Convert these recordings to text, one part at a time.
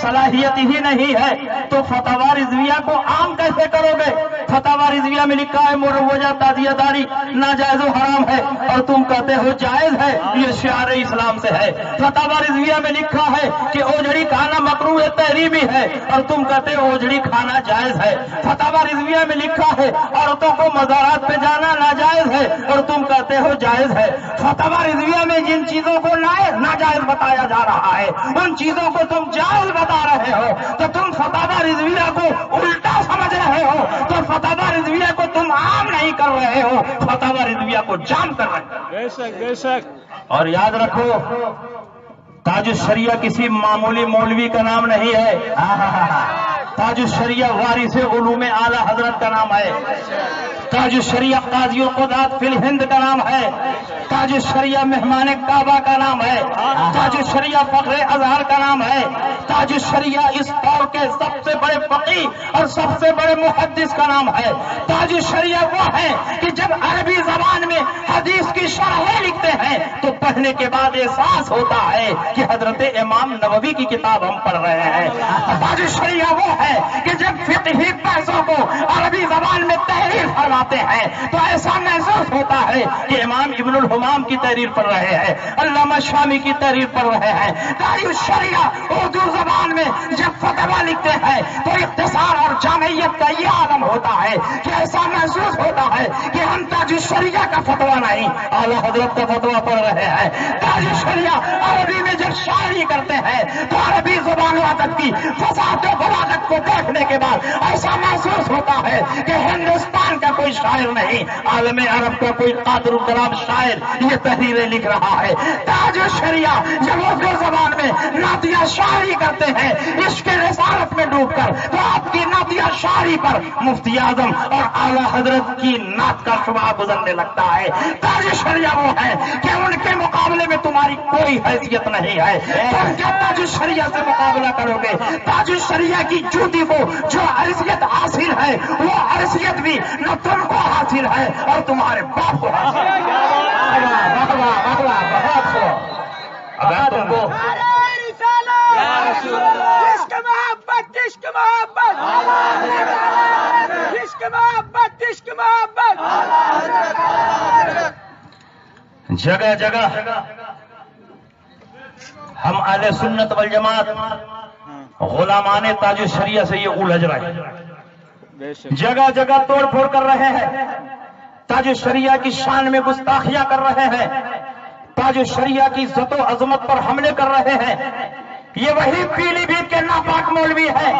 صلاحیت ہی نہیں ہے تو فتاوی رضویہ کو عام کیسے کرو گے؟ فتاوی رضویہ میں لکھا ہے مروجہ تعزیہ داری ناجائز و حرام ہے اور تم کہتے ہو جائز ہے، یہ شعار اسلام سے ہے۔ فتاوی رضویہ میں لکھا ہے کہ اوجڑی کھانا مکروہ تحریمی ہے اور تم کہتے ہو اوجڑی کھانا جائز ہے۔ فتاوی رضویہ میں لکھا ہے عورتوں کو مزارات پہ جانا ناجائز ہے اور تم کہتے ہو جائز ہے۔ فتاوی رضویہ میں جن چیزوں کو ناجائز بتایا جا رہا ہے ان چیزوں کو تم جائز بتا رہے ہو، تو تم فتاوی رضویہ کو الٹا سمجھ رہے ہو، تو فتاوی رضویہ کو تم عام نہیں کر رہے ہو، فتاوی رضویہ کو جام کر رہے ہو۔ بے شک بے شک۔ اور یاد رکھو تاج الشریعہ کسی معمولی مولوی کا نام نہیں ہے، تاج الشریعہ وارث علوم اعلی حضرت کا نام ہے، تاج الشریعہ قاضی القضات فی الہند کا نام ہے، تاج الشریعہ مہمان کعبہ کا نام ہے، تاج الشریعہ فخر ازہر کا نام ہے، تاج الشریعہ اس دور کے سب سے بڑے فقیہ اور سب سے بڑے محدث کا نام ہے۔ تاج الشریعہ وہ ہے کہ جب عربی زبان میں حدیث کی شرحیں لکھتے ہیں تو پڑھنے کے بعد احساس ہوتا ہے کہ حضرت امام نووی کی کتاب ہم پڑھ رہے ہیں۔ تاج الشریعہ وہ ہے کہ جب فقہی بحثوں کو عربی زبان میں تحریر فرماتے ہیں تو ایسا محسوس ہوتا ہے کہ امام ابن الحمام کی تحریر پڑھ رہے ہیں، علامہ شامی کی تحریر پڑھ رہے ہیں۔ تاج الشریعہ اردو زبان میں جب فتویٰ لکھتے ہیں تو اختصار اور جامعیت کا یہ عالم ہوتا ہے کہ ایسا محسوس ہوتا ہے کہ ہم تاج الشریعہ کا فتویٰ نہیں اعلیٰ حضرت کا فتویٰ پڑھ رہے ہیں۔ تاج الشریعہ عربی میں جب شاعری کرتے ہیں تو عربی زبان و ادب کی فصاحت و بلاغت کو دیکھنے کے بعد ایسا محسوس ہوتا ہے کہ ہندوستان کا کوئی شاعر نہیں، عالم عرب کا کوئی قادر الکلام شاعر یہ تحریریں لکھ رہا ہے۔ تاج الشریعہ جب اردو زبان میں نعتیہ شاعری کرتے ہیں عشق رسالت میں ڈوب کر تو آپ کی نعتیہ شاعری پر مفتی اعظم اور اعلیٰ حضرت کی نعت کا شبہ گزرنے لگتا ہے۔ تاج الشریعہ وہ ہے کہ ان کے مقابلے میں تمہاری کوئی حیثیت نہیں ہے، تم کیا تاج الشریعہ سے مقابلہ کرو گے؟ تاج الشریعہ کی جوتی کو جو حیثیت حاصل ہے وہ حیثیت بھی نہ تم کو حاصل ہے اور تمہارے باپ کو حاصل ہے۔ اگر تم کو عشق محبت عشق محبت عشق محبت عشق محبت جگہ جگہ ہم اہل سنت والجماعت غلامان تاج الشریعہ سے یہ الجھ رہے ہیں، جگہ جگہ توڑ پھوڑ کر رہے ہیں، تاج الشریعہ کی شان میں گستاخیاں کر رہے ہیں، تاج الشریعہ کی عزت و عظمت پر حملے کر رہے ہیں۔ یہ وہی پیلی بھیت کے ناپاک مولوی ہیں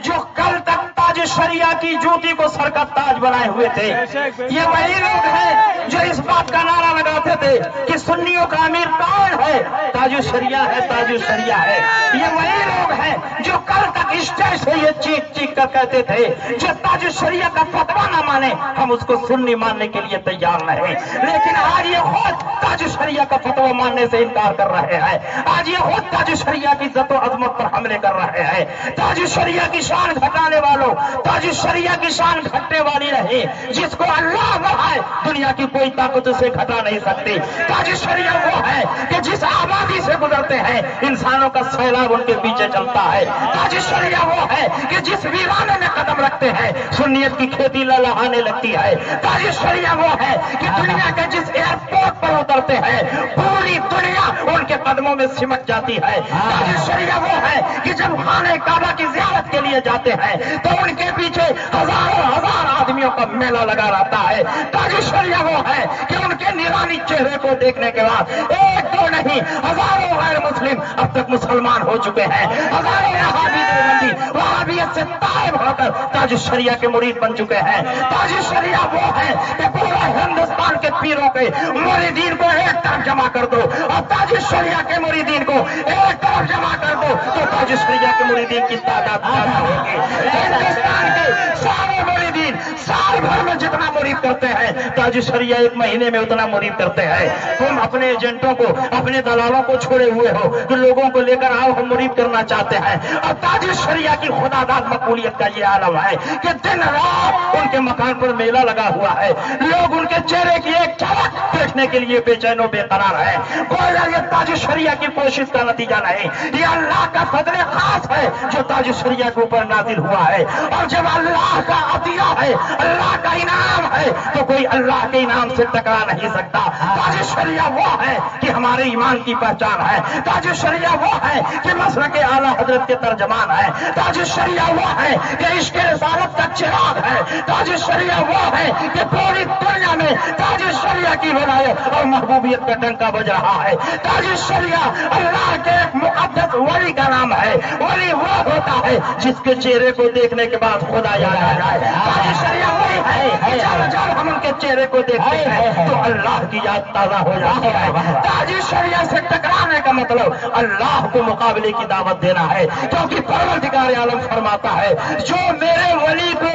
جو کل تک تاج الشریعہ کی جوتی کو سر کا تاج بنائے ہوئے تھے۔ یہ وہی لوگ ہیں جو اس بات کا نعرہ لگاتے تھے کہ سنیوں کا امیر کون ہے؟ تاج الشریعہ ہے، تاج الشریعہ ہے۔ یہ وہی لوگ ہیں جو کل تک اسٹیج سے یہ چیخ چیخ کر کہتے تھے جو تاج الشریعہ کا فتویٰ نہ مانے ہم اس کو سنی ماننے کے لیے تیار نہیں، لیکن آج یہ خود تاج الشریعہ کا فتویٰ ماننے سے انکار کر رہے ہیں، آج یہ خود تاج الشریعہ کی عزت و عظمت پر حملے کر رہے ہیں۔ تاج الشریعہ کی شان گھٹانے والوں، تاج الشریعہ کی شان گھٹنے والی نہیں، جس کو اللہ بڑھائے دنیا کی کوئی طاقت اسے گھٹا نہیں سکتی۔ تاج الشریعہ وہ ہے کہ جس آبادی سے گزرتے ہیں انسانوں کا سیلاب ان کے پیچھے چلتا ہے۔ تاج الشریعہ وہ ہے کہ جس ویرانے میں قدم رکھتے ہیں سنیت کی کھیتی لہلہانے لگتی ہے۔ تاج الشریعہ وہ ہے کہ دنیا کے جس ایئرپورٹ پر اترتے ہیں پوری دنیا ان کے قدموں میں سمٹ جاتی ہے۔ تاج الشریعہ وہ ہے کہ جب خانہ کعبہ کی زیارت کے لیے جاتے ہیں تو ان کے پیچھے ہزاروں ہزار آدمیوں کا میلہ لگا رہتا ہے۔ تاج الشریعہ وہ ہے کہ ان کے نورانی چہرے کو دیکھنے کے بعد ایک دو نہیں ہزاروں غیر مسلم اب تک مسلمان ہو چکے ہیں، ہزاروں وہابی دیوبندی وہابیت سے تائب ہو کر تاج الشریعہ کے مرید بن چکے ہیں۔ تاج الشریعہ وہ ہے کہ پورا ہندوستان کے پیروں کے مریدین کو ایک طرف جمع کر دو اور تاج الشریعہ کے مریدین کو ایک طرف جمع کر دو تو تاج الشریعہ کے مریدین کی تعداد زیادہ ہوگی۔ ہندوستان کے سارے مریدین साल भर में जितना मुरीद करते हैं ताज शरिया एक महीने में उतना मुरीद करते हैं। तुम अपने एजेंटों को, अपने दलालों को छोड़े हुए हो कि लोगों को लेकर आओ हम मुरीद करना चाहते हैं। और ताज शरिया की खुदादाद मकबूलियत का ये आलम है कि दिन रात उनके मकान पर मेला लगा हुआ है, लोग उनके चेहरे की एक झलक देखने के लिए बेचैन और बेकरार है। गोया ये ताज शरिया की कोशिश का नतीजा नहीं, ये अल्लाह का फजल खास है जो ताज शरिया के ऊपर नाजिल हुआ है। और जब अल्लाह का अतिया है, अल्लाह का इनाम है, तो कोई अल्लाह के इनाम से टकरा नहीं सकता। ताज शरिया वो है कि हमारे ईमान की पहचान है, ताज शरिया वो है कि मसलक आला हजरत के तर्जमान है, ताज शरिया वो है कि इश्क रिसालत का चिराग है, ताज शरिया वो है कि पूरी दुनिया में ताज शरिया की विलायत और महबूबियत का डंका बज रहा है। ताज शरिया अल्लाह के एक मुक़द्दस वली का नाम है। वली वो होता है जिसके चेहरे को देखने के बाद खुदा याद आ जाए। ताज शरिया वही है जब हम उनके चेहरे को देखते हैं तो अल्लाह की याद ताजा हो जाती है। ताज शरिया से टकराने का मतलब अल्लाह को मुकाबले की दावत देना है, क्योंकि परवरदिगार आलम फरमाता है जो मेरे वली को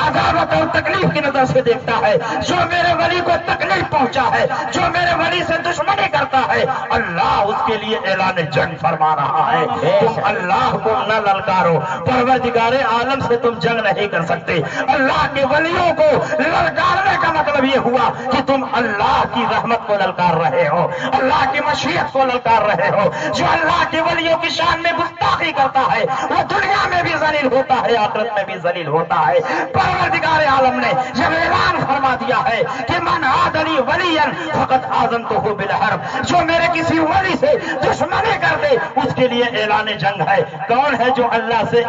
अदावत और तकलीफ की नजर से देखता है, जो मेरे वली को तकलीफ पहुंचा है, जो मेरे वली से दुश्मनी करता है, अल्लाह उसके लिए ऐलान जंग फरमा रहा है। तुम अल्लाह को न ललकारो, परवरदिगार आलम से तुम जंग नहीं कर सकते। अल्लाह के वलियों को ललकारने का मतलब ये हुआ कि तुम अल्लाह की रहमत को ललकार रहे हो, अल्लाह की मशीयत को ललकार रहे हो। जो अल्लाह के वलियों की शान में गुस्ताखी करता है वो दुनिया में भी जलील होता है, आखिरत में भी जलील होता है। परवरदिगार आलम ने जब ऐलान फरमा दिया है कि मन आदली वलियन फकत आज़नतुहु बिल हर्ब, जो मेरे किसी वली से दुश्मनी कर दे उसके लिए ऐलान जंग है। कौन है जो अल्लाह से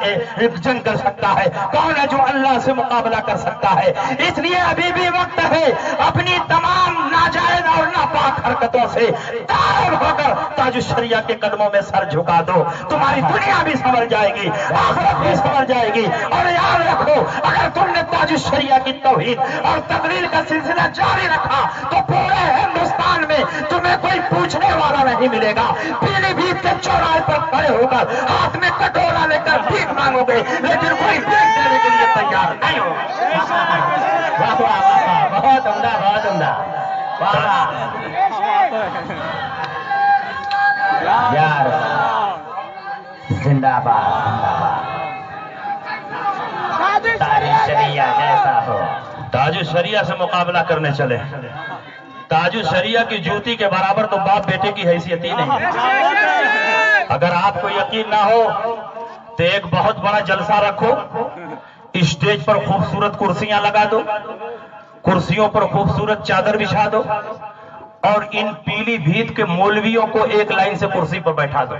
जंग कर सकता है? कौन है जो अल्लाह से मुकाबला कर सकता है? इसलिए अभी भी वक्त है अपनी तमाम नाजायज और नापाक हरकतों से ताइब होकर ताज शरिया के कदमों में सर झुका दो। तुम्हारी दुनिया भी समझ जाएगी, आखिरत भी समझ जाएगी। और याद रखो, अगर तुमने ताज शरिया की तौहीद और तकरीर का सिलसिला जारी रखा तो पूरे हिंदुस्तान में तुम्हें कोई पूछने वाला नहीं मिलेगा। पीलीभीत के चौराहे पर खड़े होकर हाथ में कटोरा लेकर भीख मांगोगे, लेकिन कोई भीख देने के लिए तैयार नहीं होगा। वाह वाह वाह, बहुत उम्दा, बहुत उम्दा, वाह वाह यार, जिंदाबाद ताज शरिया जैसा हो। ताज शरिया से मुकाबला करने चले। ताज शरिया की जूती के बराबर तो बाप बेटे की हैसियत ही नहीं। अगर आपको यकीन ना हो तो एक बहुत बड़ा जलसा रखो, स्टेज पर खूबसूरत कुर्सियां लगा दो, कुर्सियों पर खूबसूरत चादर बिछा दो और इन पीलीभीत के मौलवियों को एक लाइन से कुर्सी पर बैठा दो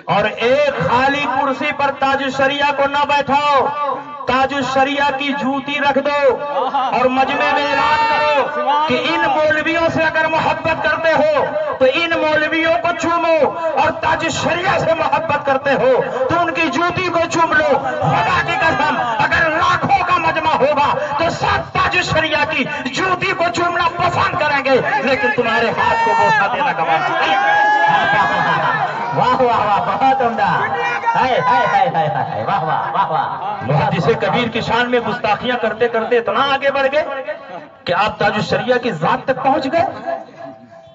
और एक खाली कुर्सी पर ताज शरिया को न बैठाओ, ताज शरिया की जूती रख दो और मजमे में ऐलान करो कि इन मौलवियों से अगर मोहब्बत करते हो तो इन मौलवियों को चूमो, और ताज शरिया से मोहब्बत करते हो तो उनकी जूती को चूम लो। खुदा की कसम, अगर लाखों का मजमा होगा तो सब ताज शरिया की जूती को चूमना पसंद करेंगे, लेकिन तुम्हारे हाथ को बोसा देना गवारा नहीं। वाह वाह वाह, बहुत उम्दा, हाय हाय हाय हाय हाय, वाह वाह वाह वाह। मुहद्दिस कबीर की शान में गुस्ताखियां करते करते इतना आगे बढ़ गए कि आप ताज शरिया की जात तक पहुंच गए।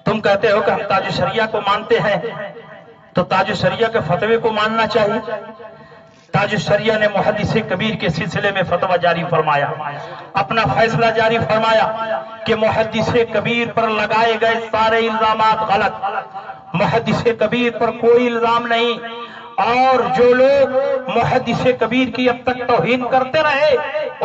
तुम कहते हो कि हम ताज शरिया को मानते हैं, तो ताज शरिया के फतवे को मानना चाहिए। ताज शरिया ने मुहद्दिस कबीर के सिलसिले में फतवा जारी फरमाया, अपना फैसला जारी फरमाया कि मुहद्दिस कबीर पर लगाए गए सारे इल्जामात गलत, मुहद्दिस कबीर पर कोई इल्जाम नहीं, और जो लोग मुहद्दिस कबीर की अब तक तौहीन करते रहे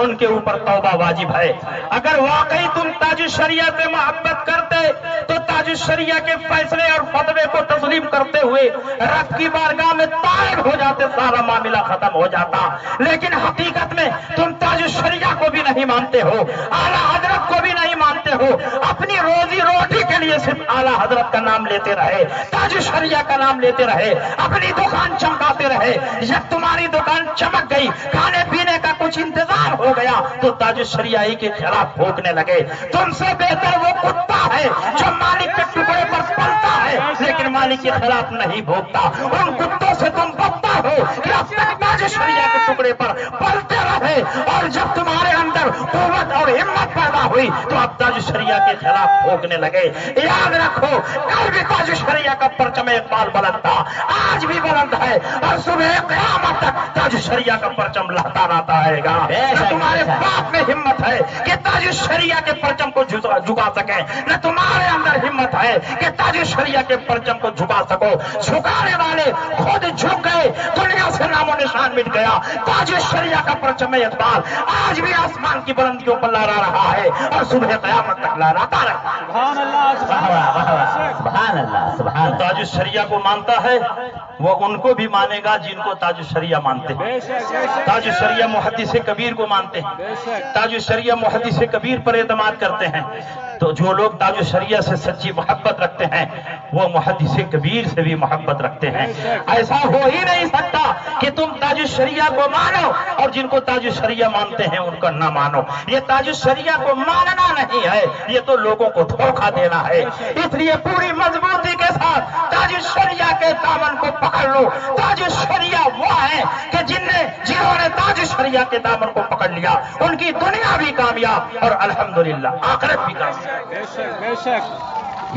उनके ऊपर तौबा वाजिब है। अगर वाकई तुम ताज शरिया से मोहब्बत करते तो ताज शरिया के फैसले और फतवे को तस्लीम करते हुए रब की बारगाह में ताइब हो जाते, सारा मामला खत्म हो जाता। लेकिन हकीकत में तुम ताज शरिया को भी नहीं मानते हो, आला हजरत को भी नहीं मानते हो, अपनी रोजी रोटी के लिए सिर्फ आला हजरत का नाम लेते रहे, ताज शरिया का नाम लेते रहे, अपनी दुकान चमकाते रहे। जब तुम्हारी दुकान चमक गई, खाने पीने का कुछ इंतजाम हो गया, तो ताज शरिया के खिलाफ भोंकने लगे। तुमसे बेहतर वो कुत्ता है जो मालिक के टुकड़े पर पलता है लेकिन मालिक के खिलाफ नहीं भोंकता। उन कुत्तों से तुम बदतर हो कि अब तक ताज शरिया के टुकड़े पर पलते रहे, और जब हुई तो अब ताज शरिया के खिलाफ भोगने लगे। याद रखो, कल भी ताज शरिया का परचम इकबाल बुलंद था, आज भी बुलंद है, और सुबह क़यामत तक ताज शरिया का परचम लहता रहता रहेगा। न तुम्हारे बाप में हिम्मत है कि ताज शरिया के परचम को झुका सके, न तुम्हारे अंदर हिम्मत है कि ताज शरिया के परचम को झुका सको। झुकाने वाले खुद झुक गए, दुनिया से नामो निशान मिट गया। ताज शरिया का परचम इकबाल आज भी आसमान की बुलंदियों पर लहरा रहा है और सुबह क़यामत तक लहराता रहता है। सुभान अल्लाह, सुभान अल्लाह, सुभान। ताज शरिया को मानता है वो उनको भी मानेगा जिनको ताज शरिया मानते हैं। ताज शरिया मुहद्दिस कबीर को मानते हैं, ताज शरिया मुहद्दिस कबीर पर एतमाद करते हैं। तो जो लोग ताज शरिया से सच्ची मोहब्बत रखते हैं वो मुहद्दिस कबीर से भी मोहब्बत रखते हैं। ऐसा हो ही नहीं सकता कि तुम ताज शरिया को मानो और जिनको ताज शरिया मानते हैं उनको ना मानो। ये ताज शरिया को मानना नहीं है, ये तो लोगों को धोखा देना है। इसलिए पूरी मजबूती के साथ ताज शरिया के दामन को पकड़ लो। ताज शरिया वो है कि जिन्होंने ताज शरिया के दामन को पकड़ लिया उनकी दुनिया भी कामयाब और अल्हम्दुलिल्लाह आखिरत भी कामयाब।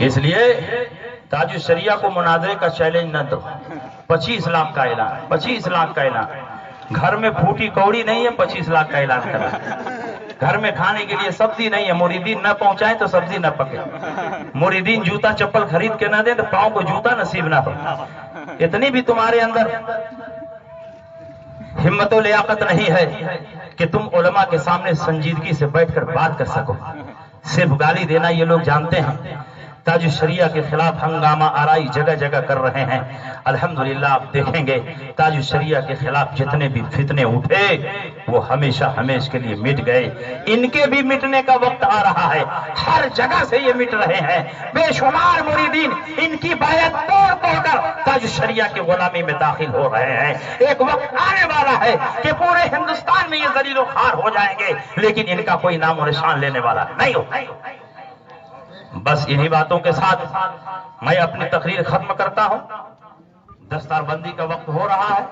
इसलिए ताज शरिया को मुनाजरे का चैलेंज न दो। 25 लाख का ऐलान, 25 लाख का ऐलान। घर में फूटी कौड़ी नहीं है, 25 लाख का ऐलान करा। घर में खाने के लिए सब्जी नहीं है, मुरीदीन न पहुंचाए तो सब्जी न पके। मुरीदीन जूता चप्पल खरीद के न दे तो पाँव को जूता नसीब ना हो। इतनी भी तुम्हारे अंदर हिम्मत और लियाकत नहीं है कि तुम उलमा के सामने संजीदगी से बैठकर बात कर सको। सिर्फ गाली देना ये लोग जानते हैं। ताज शरिया के खिलाफ हंगामा आराई जगह जगह कर रहे हैं। अल्हम्दुलिल्लाह आप देखेंगे ताज शरिया के खिलाफ जितने भी फितने उठे वो हमेशा हमेशा के लिए मिट गए। इनके भी मिटने का वक्त आ रहा है। हर जगह से ये मिट रहे हैं। बेशुमार मुरीदीन इनकी बैत तोड़ तोड़ कर ताज शरिया की गुलामी में दाखिल हो रहे हैं। एक वक्त आने वाला है कि पूरे हिंदुस्तान में ये जलीलो खार हो जाएंगे, लेकिन इनका कोई नामो निशान लेने वाला नहीं हो। बस इन्हीं बातों के साथ मैं अपनी तकरीर खत्म करता हूं। दस्तारबंदी का वक्त हो रहा है।